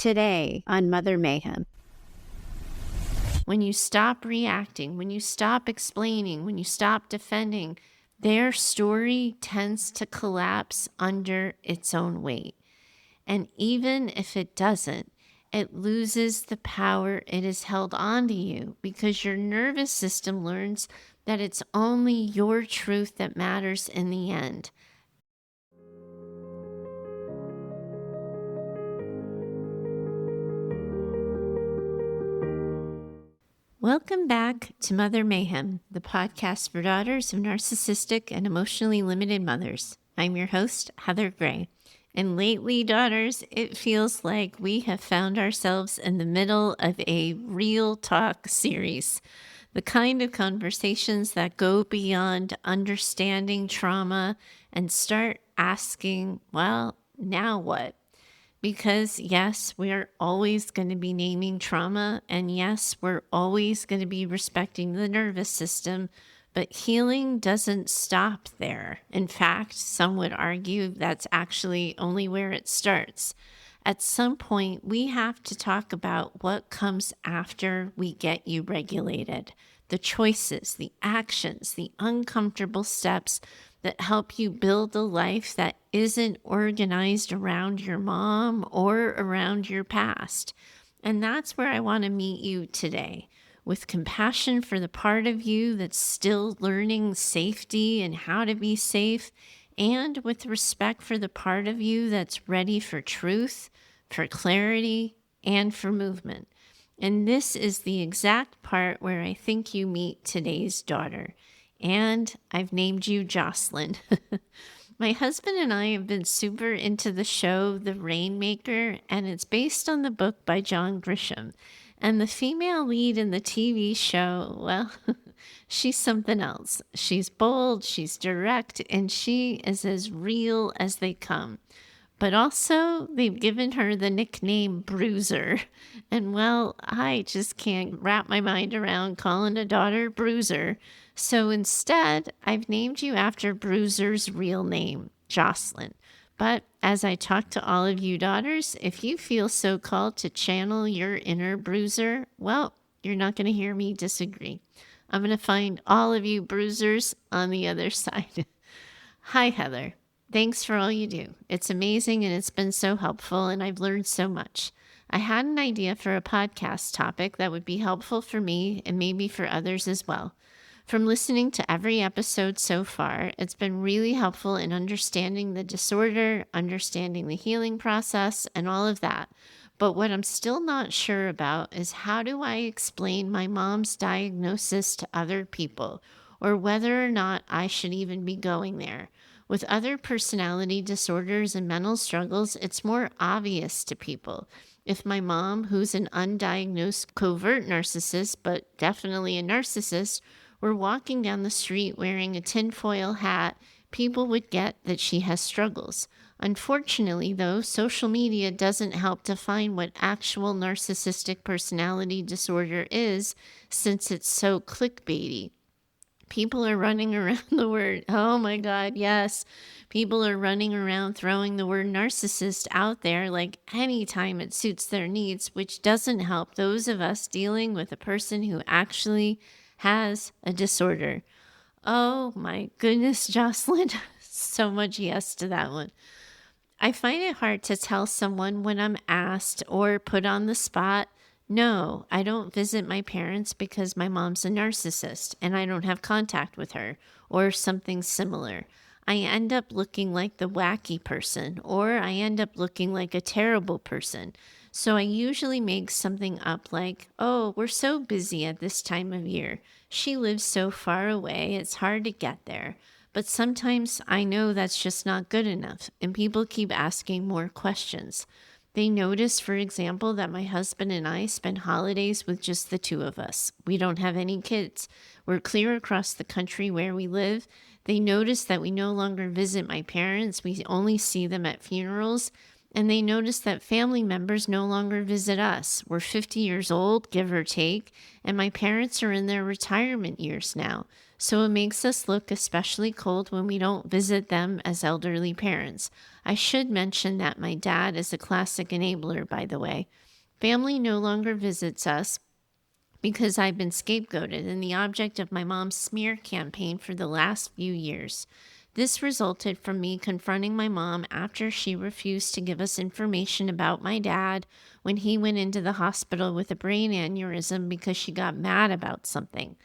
today on Mother Mayhem. When you stop reacting, when you stop explaining, when you stop defending, their story tends to collapse under its own weight. And even if it doesn't, it loses the power it has held on to you because your nervous system learns that it's only your truth that matters in the end. Welcome back to Mother Mayhem, the podcast for daughters of narcissistic and emotionally limited mothers. I'm your host, Heather Gray. And lately, daughters, it feels like we have found ourselves in the middle of a real talk series. The kind of conversations that go beyond understanding trauma and start asking, well, now what? Because yes, we are always going to be naming trauma, and yes, we're always going to be respecting the nervous system, but healing doesn't stop there. In fact, some would argue that's actually only where it starts. At some point, we have to talk about what comes after we get you regulated. The choices, the actions, the uncomfortable steps that help you build a life that isn't organized around your mom or around your past. And that's where I want to meet you today, with compassion for the part of you that's still learning safety and how to be safe, and with respect for the part of you that's ready for truth, for clarity, and for movement. And this is the exact part where I think you meet today's daughter. And I've named you Jocelyn. My husband and I have been super into the show The Rainmaker, and it's based on the book by John Grisham. And the female lead in the TV show, well, she's something else. She's bold, she's direct, and she is as real as they come. But also, they've given her the nickname Bruiser. And well, I just can't wrap my mind around calling a daughter Bruiser. So instead, I've named you after Bruiser's real name, Jocelyn. But as I talk to all of you daughters, if you feel so called to channel your inner Bruiser, well, you're not going to hear me disagree. I'm going to find all of you Bruisers on the other side. Hi, Heather. Thanks for all you do. It's amazing and it's been so helpful and I've learned so much. I had an idea for a podcast topic that would be helpful for me and maybe for others as well. From listening to every episode so far, it's been really helpful in understanding the disorder, understanding the healing process, and all of that. But what I'm still not sure about is how do I explain my mom's diagnosis to other people, or whether or not I should even be going there. With other personality disorders and mental struggles, it's more obvious to people. If my mom, who's an undiagnosed covert narcissist, but definitely a narcissist, were walking down the street wearing a tinfoil hat, people would get that she has struggles. Unfortunately, though, social media doesn't help define what actual narcissistic personality disorder is, since it's so clickbaity. People are running around the word, oh my God, yes. People are running around throwing the word narcissist out there like anytime it suits their needs, which doesn't help those of us dealing with a person who actually has a disorder. Oh my goodness, Jocelyn. So much yes to that one. I find it hard to tell someone when I'm asked or put on the spot, no, I don't visit my parents because my mom's a narcissist and I don't have contact with her, or something similar. I end up looking like the wacky person, or I end up looking like a terrible person. So I usually make something up like, oh, we're so busy at this time of year. She lives so far away, it's hard to get there. But sometimes I know that's just not good enough, and people keep asking more questions. They notice, for example, that my husband and I spend holidays with just the two of us. We don't have any kids. We're clear across the country where we live. They notice that we no longer visit my parents. We only see them at funerals. And they notice that family members no longer visit us. We're 50 years old, give or take, and my parents are in their retirement years now. so it makes us look especially cold when we don't visit them as elderly parents. I should mention that my dad is a classic enabler, by the way. Family no longer visits us because I've been scapegoated and the object of my mom's smear campaign for the last few years. This resulted from me confronting my mom after she refused to give us information about my dad when he went into the hospital with a brain aneurysm because she got mad about something.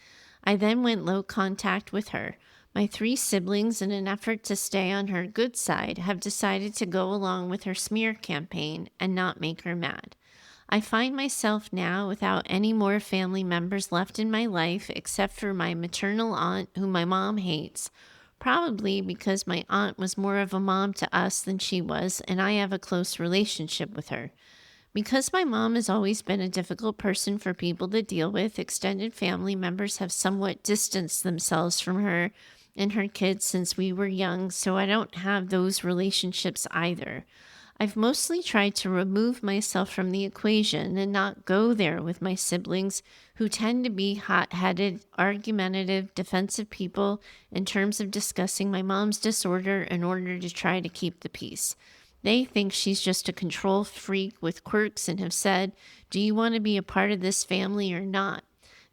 I then went low contact with her. My 3 siblings, in an effort to stay on her good side, have decided to go along with her smear campaign and not make her mad. I find myself now without any more family members left in my life except for my maternal aunt, who my mom hates, probably because my aunt was more of a mom to us than she was, and I have a close relationship with her. Because my mom has always been a difficult person for people to deal with, extended family members have somewhat distanced themselves from her and her kids since we were young, so I don't have those relationships either. I've mostly tried to remove myself from the equation and not go there with my siblings, who tend to be hot-headed, argumentative, defensive people in terms of discussing my mom's disorder in order to try to keep the peace. They think she's just a control freak with quirks and have said, "Do you want to be a part of this family or not?"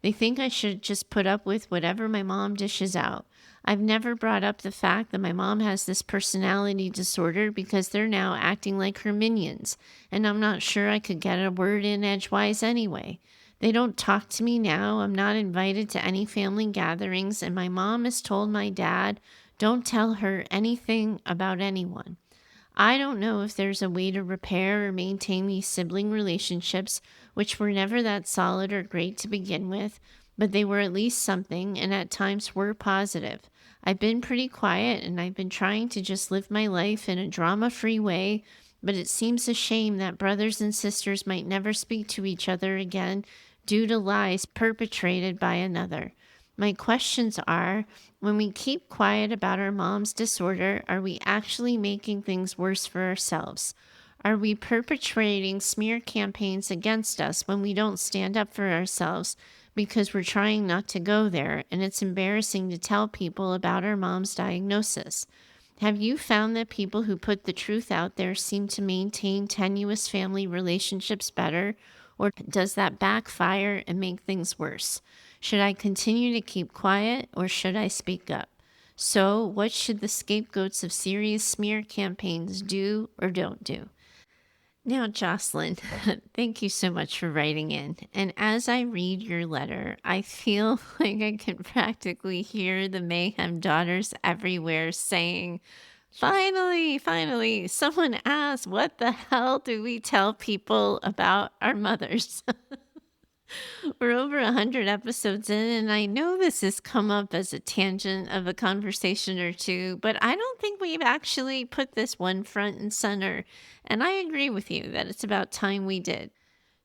They think I should just put up with whatever my mom dishes out. I've never brought up the fact that my mom has this personality disorder because they're now acting like her minions, and I'm not sure I could get a word in edgewise anyway. They don't talk to me now. I'm not invited to any family gatherings, and my mom has told my dad, "Don't tell her anything about anyone." I don't know if there's a way to repair or maintain these sibling relationships, which were never that solid or great to begin with, but they were at least something, and at times were positive. I've been pretty quiet, and I've been trying to just live my life in a drama-free way, but it seems a shame that brothers and sisters might never speak to each other again due to lies perpetrated by another. My questions are, when we keep quiet about our mom's disorder, are we actually making things worse for ourselves? Are we perpetrating smear campaigns against us when we don't stand up for ourselves because we're trying not to go there and it's embarrassing to tell people about our mom's diagnosis? Have you found that people who put the truth out there seem to maintain tenuous family relationships better, or does that backfire and make things worse? Should I continue to keep quiet or should I speak up? So, what should the scapegoats of serious smear campaigns do or don't do? Now, Jocelyn, thank you so much for writing in. And as I read your letter, I feel like I can practically hear the Mayhem daughters everywhere saying, finally, someone asked, what the hell do we tell people about our mothers? We're over 100 episodes in, and I know this has come up as a tangent of a conversation or two, but I don't think we've actually put this one front and center. And I agree with you that it's about time we did.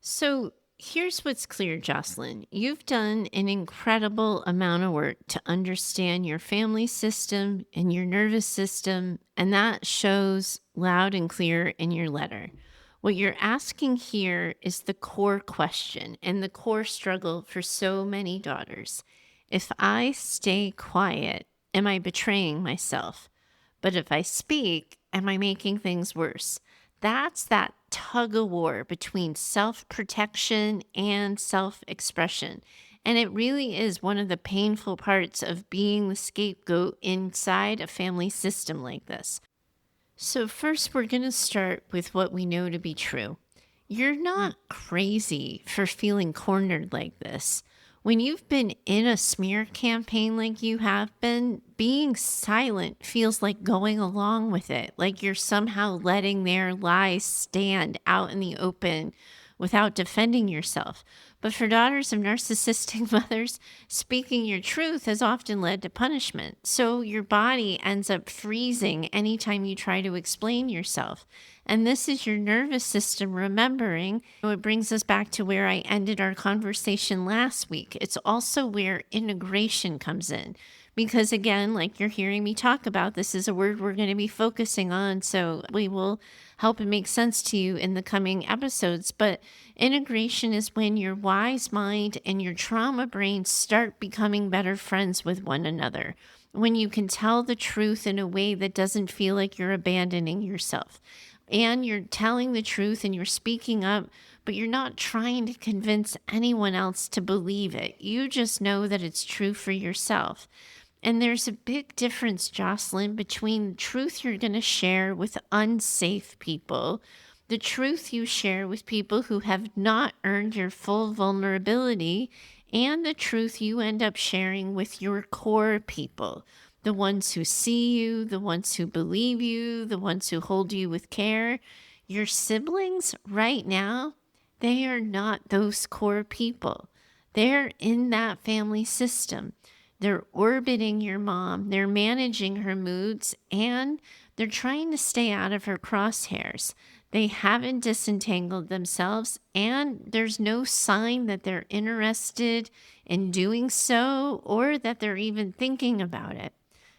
So here's what's clear, Jocelyn. You've done an incredible amount of work to understand your family system and your nervous system, and that shows loud and clear in your letter. What you're asking here is the core question and the core struggle for so many daughters. If I stay quiet, am I betraying myself? But if I speak, am I making things worse? That's that tug of war between self-protection and self-expression. And it really is one of the painful parts of being the scapegoat inside a family system like this. So first, we're going to start with what we know to be true. You're not crazy for feeling cornered like this. When you've been in a smear campaign like you have been, being silent feels like going along with it, like you're somehow letting their lies stand out in the open without defending yourself. But for daughters of narcissistic mothers, speaking your truth has often led to punishment. So your body ends up freezing anytime you try to explain yourself. And this is your nervous system remembering. It brings us back to where I ended our conversation last week. It's also where integration comes in. Because again, like you're hearing me talk about, this is a word we're going to be focusing on. So we will help it make sense to you in the coming episodes. But integration is when your wise mind and your trauma brain start becoming better friends with one another. When you can tell the truth in a way that doesn't feel like you're abandoning yourself. And you're telling the truth and you're speaking up, but you're not trying to convince anyone else to believe it. You just know that it's true for yourself. And there's a big difference, Jocelyn, between the truth you're going to share with unsafe people, the truth you share with people who have not earned your full vulnerability, and the truth you end up sharing with your core people, the ones who see you, the ones who believe you, the ones who hold you with care. Your siblings right now, they are not those core people. They're in that family system. They're orbiting your mom, they're managing her moods, and they're trying to stay out of her crosshairs. They haven't disentangled themselves, and there's no sign that they're interested in doing so or that they're even thinking about it.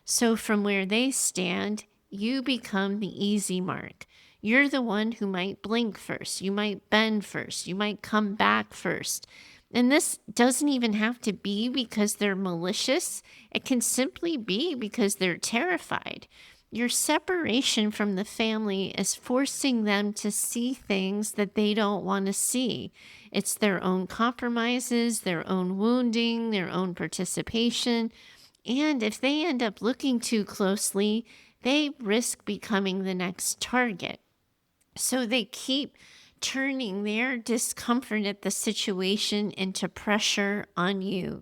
So from where they stand, you become the easy mark. You're the one who might blink first, you might bend first, you might come back first. And this doesn't even have to be because they're malicious. It can simply be because they're terrified. Your separation from the family is forcing them to see things that they don't want to see. It's their own compromises, their own wounding, their own participation. And if they end up looking too closely, they risk becoming the next target. So they keep turning their discomfort at the situation into pressure on you.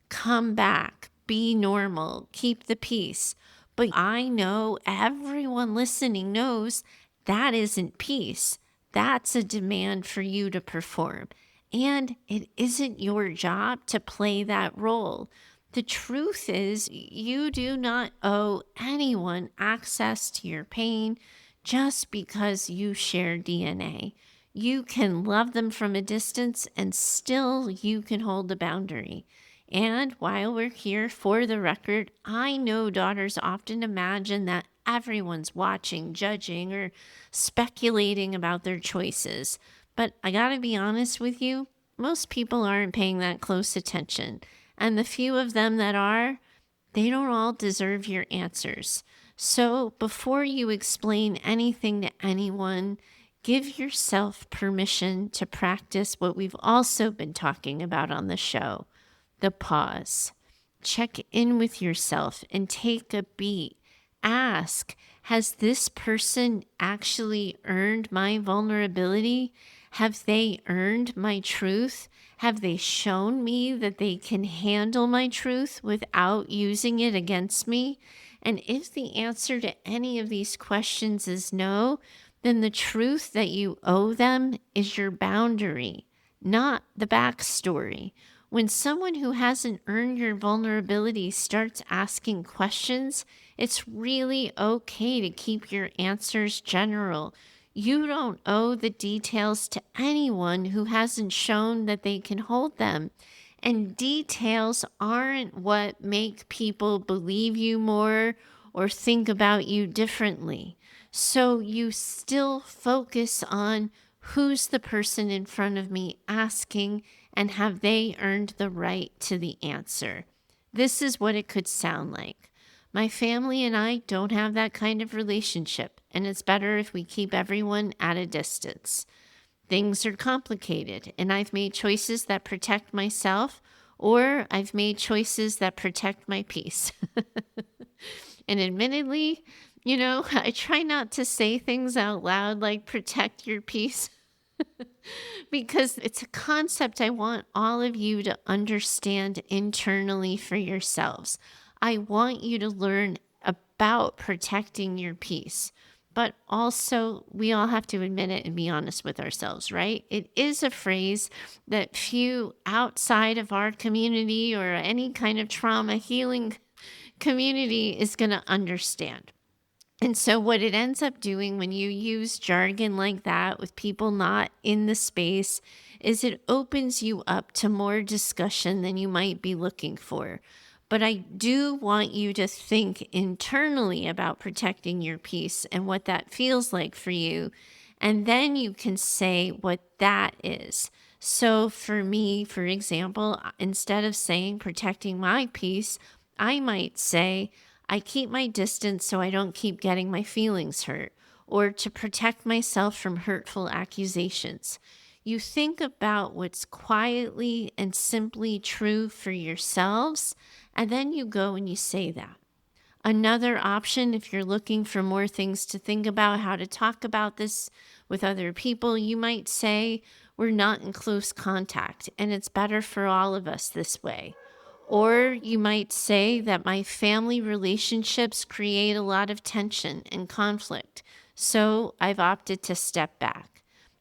Come back, be normal, keep the peace. But I know everyone listening knows that isn't peace. That's a demand for you to perform. And it isn't your job to play that role. The truth is, you do not owe anyone access to your pain just because you share DNA. You can love them from a distance and still you can hold a boundary. And while we're here, for the record, I know daughters often imagine that everyone's watching, judging, or speculating about their choices. But I gotta be honest with you, most people aren't paying that close attention. And the few of them that are, they don't all deserve your answers. So before you explain anything to anyone, give yourself permission to practice what we've also been talking about on the show, the pause. Check in with yourself and take a beat. Ask, has this person actually earned my vulnerability? Have they earned my truth? Have they shown me that they can handle my truth without using it against me? And if the answer to any of these questions is no, then the truth that you owe them is your boundary, not the backstory. When someone who hasn't earned your vulnerability starts asking questions, it's really okay to keep your answers general. You don't owe the details to anyone who hasn't shown that they can hold them. And details aren't what make people believe you more or think about you differently. So you still focus on who's the person in front of me asking and have they earned the right to the answer. This is what it could sound like. My family and I don't have that kind of relationship, and it's better if we keep everyone at a distance. Things are complicated, and I've made choices that protect myself, or I've made choices that protect my peace. And admittedly, I try not to say things out loud like protect your peace because it's a concept I want all of you to understand internally for yourselves. I want you to learn about protecting your peace. But also, we all have to admit it and be honest with ourselves, right? It is a phrase that few outside of our community or any kind of trauma healing community is going to understand. And so what it ends up doing when you use jargon like that with people not in the space is it opens you up to more discussion than you might be looking for. But I do want you to think internally about protecting your peace and what that feels like for you. And then you can say what that is. So for me, for example, instead of saying protecting my peace, I might say, I keep my distance so I don't keep getting my feelings hurt, or to protect myself from hurtful accusations. You think about what's quietly and simply true for yourselves, and then you go and you say that. Another option, if you're looking for more things to think about, how to talk about this with other people, you might say, we're not in close contact, and it's better for all of us this way. Or you might say that my family relationships create a lot of tension and conflict, so I've opted to step back.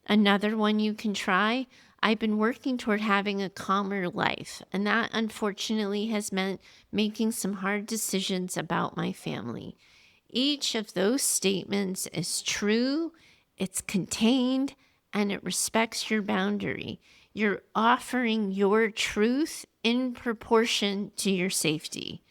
Another one you can try, I've been working toward having a calmer life, and that unfortunately has meant making some hard decisions about my family. Each of those statements is true, it's contained, and it respects your boundary. You're offering your truth in proportion to your safety.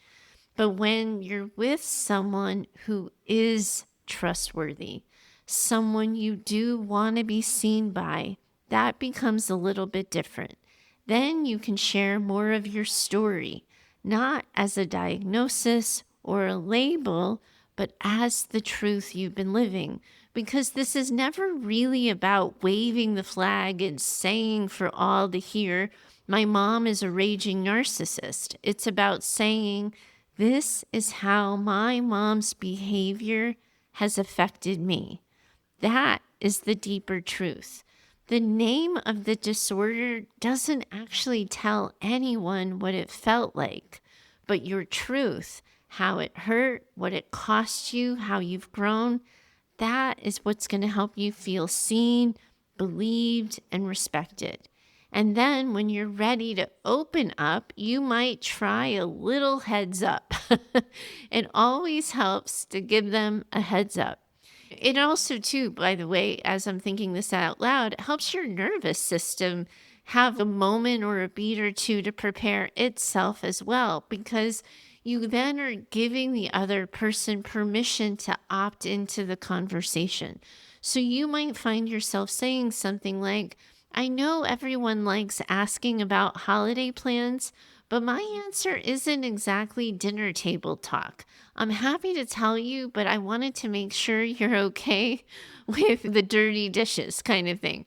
But when you're with someone who is trustworthy, someone you do want to be seen by, that becomes a little bit different. Then you can share more of your story, not as a diagnosis or a label, but as the truth you've been living. Because this is never really about waving the flag and saying for all to hear, my mom is a raging narcissist. It's about saying, this is how my mom's behavior has affected me. That is the deeper truth. The name of the disorder doesn't actually tell anyone what it felt like, but your truth, how it hurt, what it cost you, how you've grown, that is what's going to help you feel seen, believed, and respected. And then when you're ready to open up, you might try a little heads up. It always helps to give them a heads up. It also, too, by the way, as I'm thinking this out loud, helps your nervous system have a moment or a beat or two to prepare itself as well, because you then are giving the other person permission to opt into the conversation. So you might find yourself saying something like, I know everyone likes asking about holiday plans, but my answer isn't exactly dinner table talk. I'm happy to tell you, but I wanted to make sure you're okay with the dirty dishes kind of thing.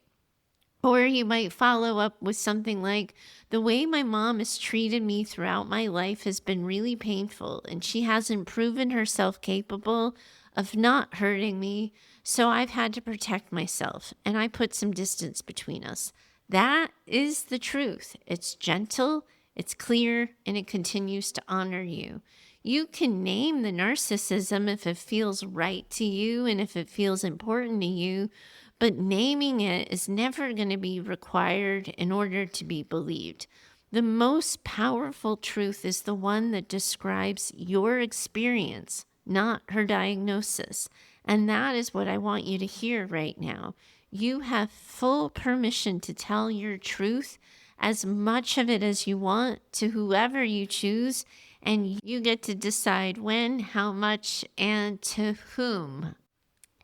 Or you might follow up with something like, the way my mom has treated me throughout my life has been really painful, and she hasn't proven herself capable of not hurting me, so I've had to protect myself, and I put some distance between us. That is the truth. It's gentle, it's clear, and it continues to honor you. You can name the narcissism if it feels right to you and if it feels important to you, but naming it is never going to be required in order to be believed. The most powerful truth is the one that describes your experience, not her diagnosis. And that is what I want you to hear right now. You have full permission to tell your truth, as much of it as you want, to whoever you choose, and you get to decide when, how much, and to whom.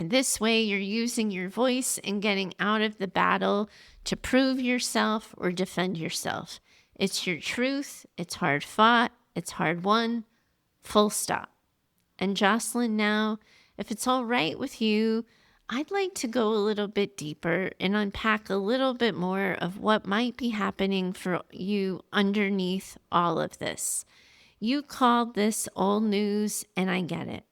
This way, you're using your voice and getting out of the battle to prove yourself or defend yourself. It's your truth. It's hard fought. It's hard won. Full stop. And Jocelyn, now, if it's all right with you, I'd like to go a little bit deeper and unpack a little bit more of what might be happening for you underneath all of this. You called this old news, and I get it.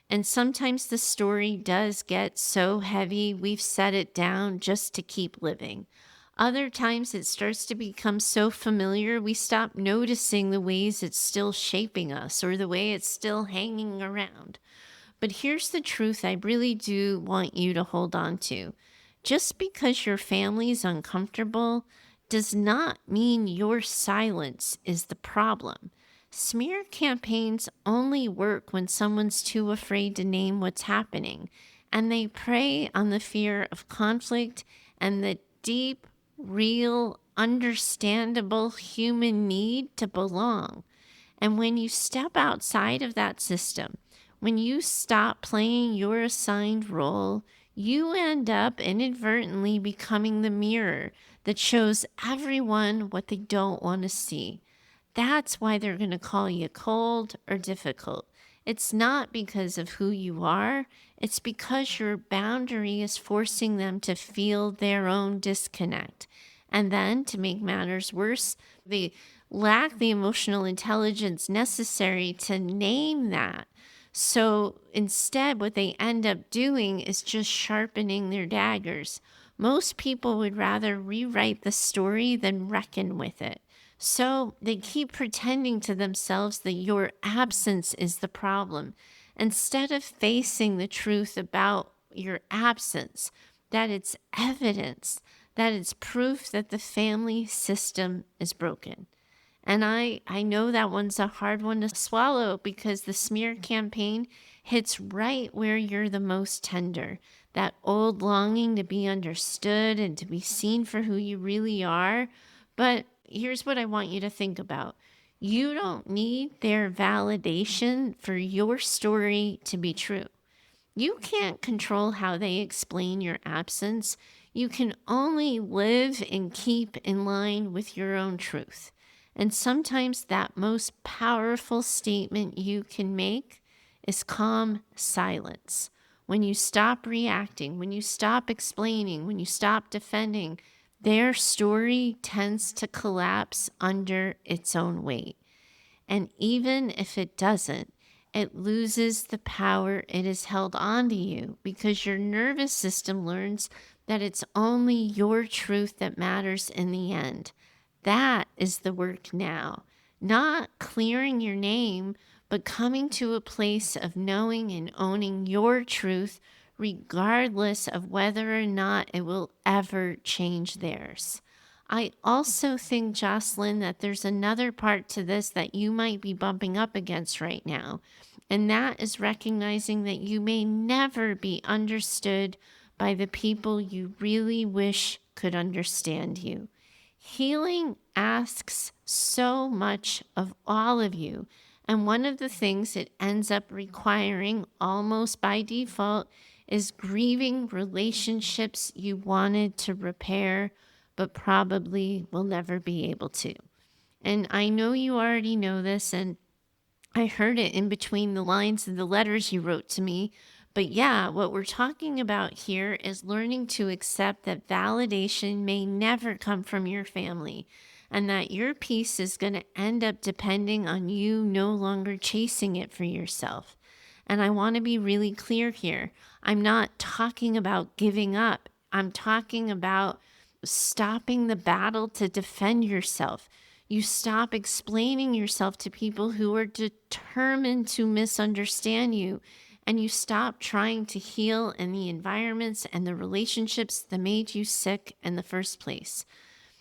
And sometimes the story does get so heavy, we've set it down just to keep living. Other times it starts to become so familiar, we stop noticing the ways it's still shaping us or the way it's still hanging around. But here's the truth I really do want you to hold on to. Just because your family's uncomfortable does not mean your silence is the problem. Smear campaigns only work when someone's too afraid to name what's happening, and they prey on the fear of conflict and the deep, real, understandable human need to belong. And when you step outside of that system, when you stop playing your assigned role, you end up inadvertently becoming the mirror that shows everyone what they don't want to see. That's why they're going to call you cold or difficult. It's not because of who you are. It's because your boundary is forcing them to feel their own disconnect. And then, to make matters worse, they lack the emotional intelligence necessary to name that. So instead, what they end up doing is just sharpening their daggers. Most people would rather rewrite the story than reckon with it. So they keep pretending to themselves that your absence is the problem, instead of facing the truth about your absence, that it's evidence, that it's proof that the family system is broken. And I know that one's a hard one to swallow because the smear campaign hits right where you're the most tender. That old longing to be understood and to be seen for who you really are. But here's what I want you to think about. You don't need their validation for your story to be true. You can't control how they explain your absence. You can only live and keep in line with your own truth. And sometimes that most powerful statement you can make is calm silence. When you stop reacting, when you stop explaining, when you stop defending, their story tends to collapse under its own weight. And even if it doesn't, it loses the power it has held on to you because your nervous system learns that it's only your truth that matters in the end. That is the work now, not clearing your name, but coming to a place of knowing and owning your truth, regardless of whether or not it will ever change theirs. I also think, Jocelyn, that there's another part to this that you might be bumping up against right now, and that is recognizing that you may never be understood by the people you really wish could understand you. Healing asks so much of all of you, and one of the things it ends up requiring almost by default is grieving relationships you wanted to repair but probably will never be able to. And I know you already know this, and I heard it in between the lines of the letters you wrote to me. But yeah, what we're talking about here is learning to accept that validation may never come from your family, and that your peace is going to end up depending on you no longer chasing it for yourself. And I want to be really clear here. I'm not talking about giving up. I'm talking about stopping the battle to defend yourself. You stop explaining yourself to people who are determined to misunderstand you, and you stop trying to heal in the environments and the relationships that made you sick in the first place.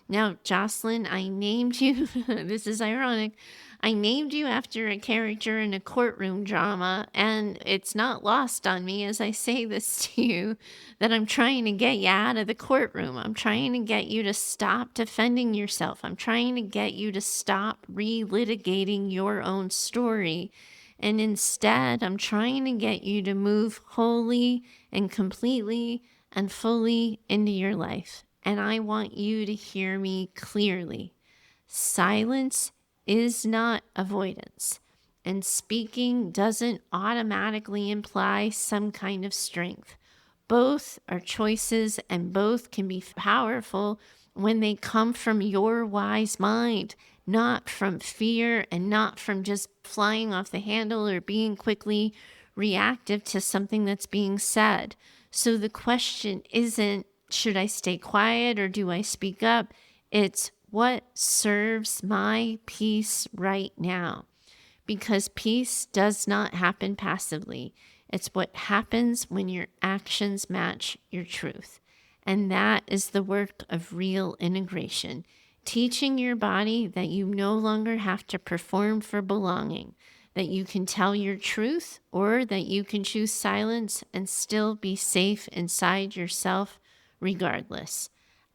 Now, Jocelyn, I named you, this is ironic, I named you after a character in a courtroom drama, and it's not lost on me as I say this to you that I'm trying to get you out of the courtroom. I'm trying to get you to stop defending yourself. I'm trying to get you to stop relitigating your own story. And instead, I'm trying to get you to move wholly and completely and fully into your life. And I want you to hear me clearly. Silence is not avoidance, and speaking doesn't automatically imply some kind of strength. Both are choices, and both can be powerful when they come from your wise mind, not from fear and not from just flying off the handle or being quickly reactive to something that's being said. So the question isn't, should I stay quiet or do I speak up? It's what serves my peace right now. Because peace does not happen passively. It's what happens when your actions match your truth. And that is the work of real integration. Teaching your body that you no longer have to perform for belonging, that you can tell your truth, or that you can choose silence and still be safe inside yourself regardless.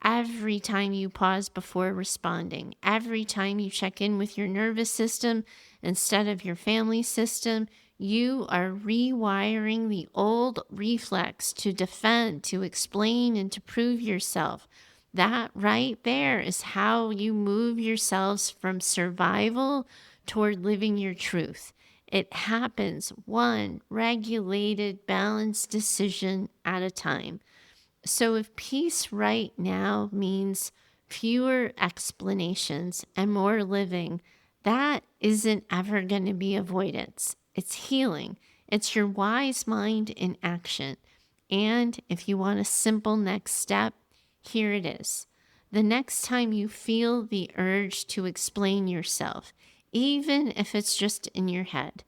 Every time you pause before responding, every time you check in with your nervous system, Instead of your family system, you are rewiring the old reflex to defend, to explain, and to prove yourself. That right there is how you move yourselves from survival toward living your truth. It happens one regulated, balanced decision at a time. So if peace right now means fewer explanations and more living, that isn't ever going to be avoidance. It's healing. It's your wise mind in action. And if you want a simple next step, here it is. The next time you feel the urge to explain yourself, even if it's just in your head,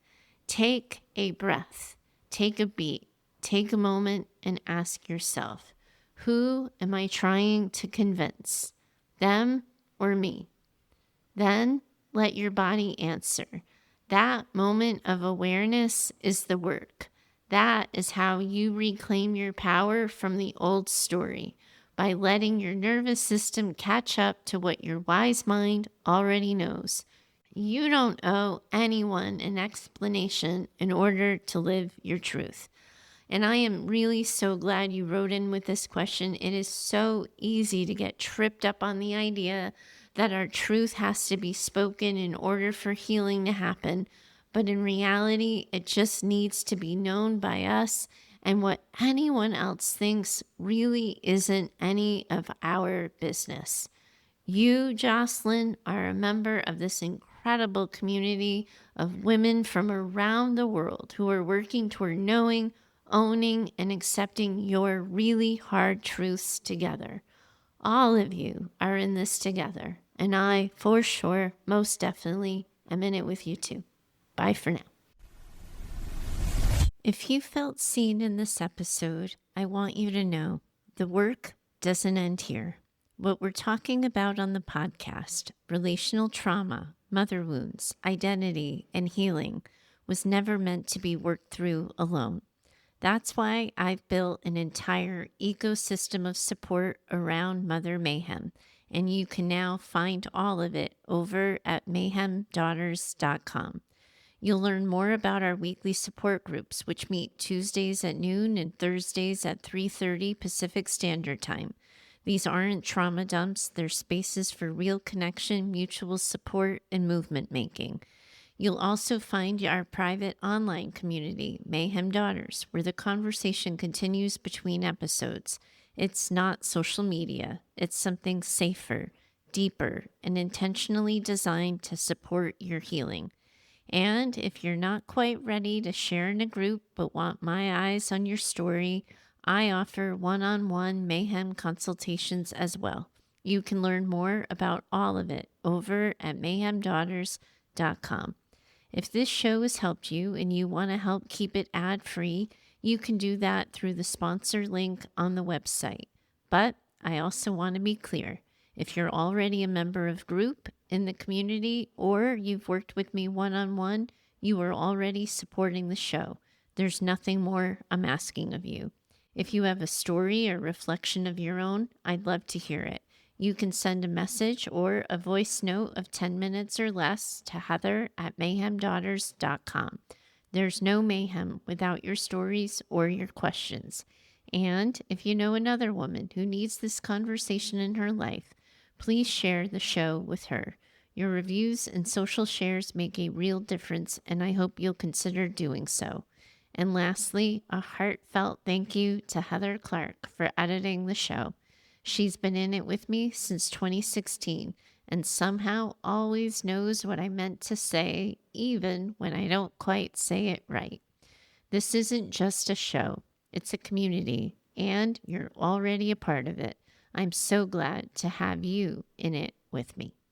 take a breath, take a beat, take a moment and ask yourself, who am I trying to convince? Them or me? Then let your body answer. That moment of awareness is the work. That is how you reclaim your power from the old story, by letting your nervous system catch up to what your wise mind already knows. You don't owe anyone an explanation in order to live your truth. And I am really so glad you wrote in with this question. It is so easy to get tripped up on the idea that our truth has to be spoken in order for healing to happen. But in reality, it just needs to be known by us. And what anyone else thinks really isn't any of our business. You, Jocelyn, are a member of this incredible community of women from around the world who are working toward knowing, owning, and accepting your really hard truths together. All of you are in this together, and I, for sure, most definitely, am in it with you too. Bye for now. If you felt seen in this episode, I want you to know the work doesn't end here. What we're talking about on the podcast, relational trauma, mother wounds, identity, and healing, was never meant to be worked through alone. That's why I've built an entire ecosystem of support around Mother Mayhem, and you can now find all of it over at mayhemdaughters.com. You'll learn more about our weekly support groups, which meet Tuesdays at noon and Thursdays at 3:30 Pacific Standard Time. These aren't trauma dumps, they're spaces for real connection, mutual support, and movement making. You'll also find our private online community, Mayhem Daughters, where the conversation continues between episodes. It's not social media, it's something safer, deeper, and intentionally designed to support your healing. And if you're not quite ready to share in a group but want my eyes on your story, I offer one-on-one Mayhem consultations as well. You can learn more about all of it over at mayhemdaughters.com. If this show has helped you and you want to help keep it ad-free, you can do that through the sponsor link on the website. But I also want to be clear. If you're already a member of group in the community or you've worked with me one-on-one, you are already supporting the show. There's nothing more I'm asking of you. If you have a story or reflection of your own, I'd love to hear it. You can send a message or a voice note of 10 minutes or less to heather@mayhemdaughters.com. There's no mayhem without your stories or your questions. And if you know another woman who needs this conversation in her life, please share the show with her. Your reviews and social shares make a real difference, and I hope you'll consider doing so. And lastly, a heartfelt thank you to Heather Clark for editing the show. She's been in it with me since 2016 and somehow always knows what I meant to say, even when I don't quite say it right. This isn't just a show, it's a community, and you're already a part of it. I'm so glad to have you in it with me.